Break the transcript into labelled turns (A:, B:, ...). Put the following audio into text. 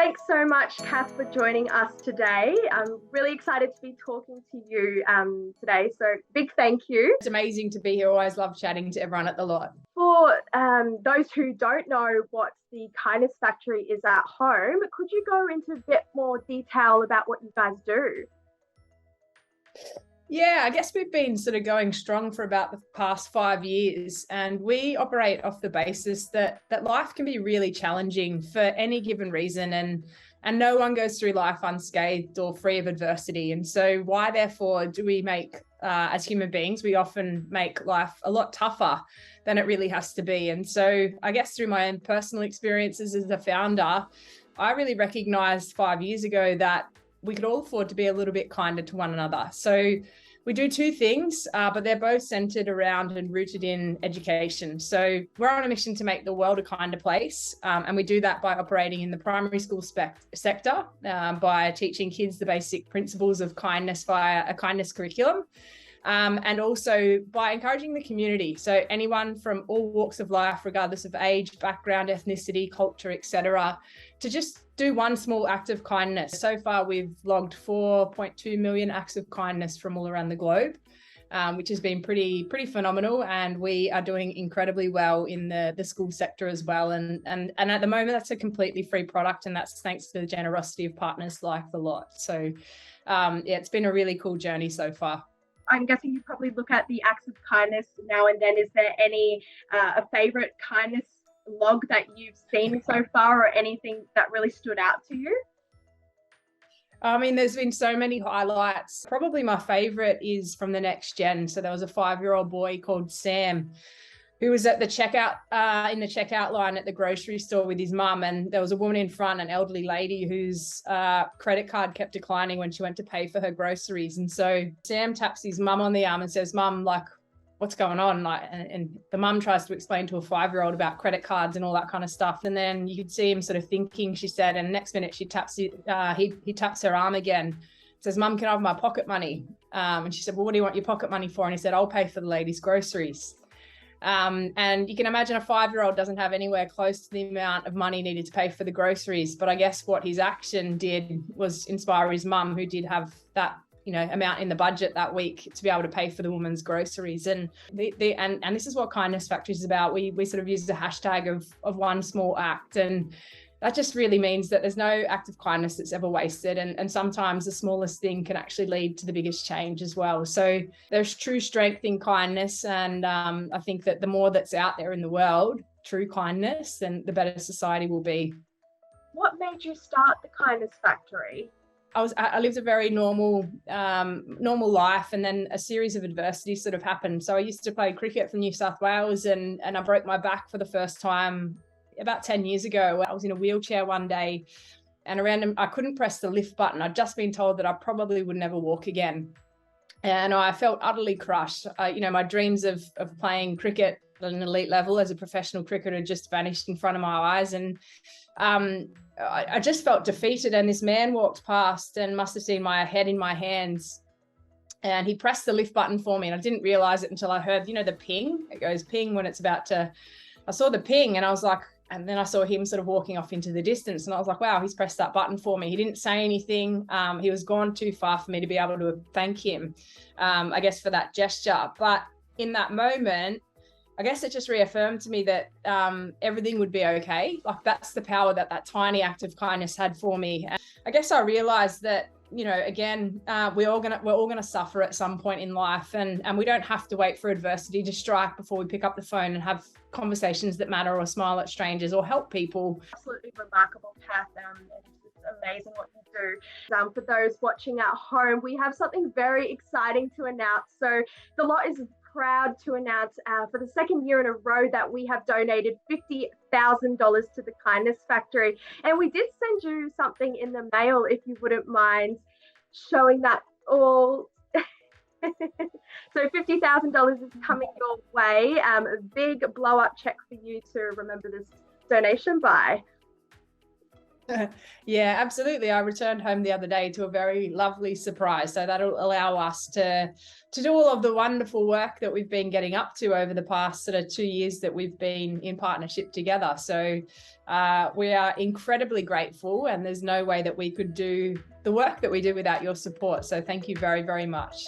A: Thanks so much, Kath, for joining us today. I'm really excited to be talking to you today. So big thank you.
B: It's amazing to be here. Always love chatting to everyone at the Lott.
A: For those who don't know what the Kindness Factory is at home, could you go into a bit more detail about what you guys do?
B: Yeah, I guess we've been sort of going strong for about the past 5 years, and we operate off the basis that life can be really challenging for any given reason, and no one goes through life unscathed or free of adversity. And so why therefore do we make, as human beings, we often make life a lot tougher than it really has to be. And so I guess through my own personal experiences as a founder, I really recognized 5 years ago that we could all afford to be a little bit kinder to one another. So we do two things, but they're both centered around and rooted in education. So we're on a mission to make the world a kinder place. And we do that by operating in the primary school sector, by teaching kids the basic principles of kindness via a kindness curriculum. And also by encouraging the community. So anyone from all walks of life, regardless of age, background, ethnicity, culture, etc., to just do one small act of kindness. So far, we've logged 4.2 million acts of kindness from all around the globe, which has been pretty phenomenal. And we are doing incredibly well in the school sector as well. And at the moment, that's a completely free product, and that's thanks to the generosity of partners like the Lott. So yeah, it's been a really cool journey so far.
A: I'm guessing you probably look at the acts of kindness now and then. Is there any a favorite kindness log that you've seen so far, or anything that really stood out to you?
B: I mean, there's been so many highlights. Probably my favorite is from the next gen. So there was a 5-year-old boy called Sam who was at the checkout, in the checkout line at the grocery store with his mum. And there was a woman in front, an elderly lady whose credit card kept declining when she went to pay for her groceries. And so Sam taps his mum on the arm and says, "Mum, like, what's going on?" And the mum tries to explain to a 5-year-old about credit cards and all that kind of stuff. And then you could see him sort of thinking, she said, and next minute she taps, he taps her arm again, says, "Mum, can I have my pocket money?" And she said, "Well, what do you want your pocket money for?" And he said, "I'll pay for the lady's groceries." And you can imagine a 5-year-old doesn't have anywhere close to the amount of money needed to pay for the groceries. But I guess what his action did was inspire his mum, who did have that, amount in the budget that week to be able to pay for the woman's groceries. And and this is what Kindness Factory is about. We sort of use the hashtag of one small act, and that just really means that there's no act of kindness that's ever wasted. And sometimes the smallest thing can actually lead to the biggest change as well. So there's true strength in kindness. And I think that the more that's out there in the world, true kindness, then the better society will be.
A: What made you start the Kindness Factory?
B: I lived a very normal life, and then a series of adversities sort of happened. So I used to play cricket for New South Wales, and I broke my back for the first time about 10 years ago. I was in a wheelchair one day, and I couldn't press the lift button. I'd just been told that I probably would never walk again. And I felt utterly crushed. My dreams of playing cricket at an elite level as a professional cricketer just vanished in front of my eyes. And I just felt defeated. And this man walked past and must have seen my head in my hands. And he pressed the lift button for me. And I didn't realize it until I heard, the ping. It goes ping when it's about to, I saw the ping, and I was like, and then I saw him sort of walking off into the distance, and I was like, wow, he's pressed that button for me. He didn't say anything. He was gone too far for me to be able to thank him, I guess, for that gesture. But in that moment, I guess it just reaffirmed to me that everything would be okay. Like, that's the power that tiny act of kindness had for me. And I guess I realized that, again, we're all gonna suffer at some point in life, and we don't have to wait for adversity to strike before we pick up the phone and have conversations that matter, or smile at strangers, or help people.
A: Absolutely remarkable, Kath. It's amazing what you do. For those watching at home, we have something very exciting to announce. So the Lott is proud to announce for the second year in a row that we have donated $50,000 to the Kindness Factory. And we did send you something in the mail, if you wouldn't mind showing that all. So $50,000 is coming your way. A big blow-up check for you to remember this donation by.
B: Yeah, absolutely. I returned home the other day to a very lovely surprise. So that'll allow us to do all of the wonderful work that we've been getting up to over the past sort of 2 years that we've been in partnership together. So we are incredibly grateful, and there's no way that we could do the work that we do without your support. So thank you very, very much.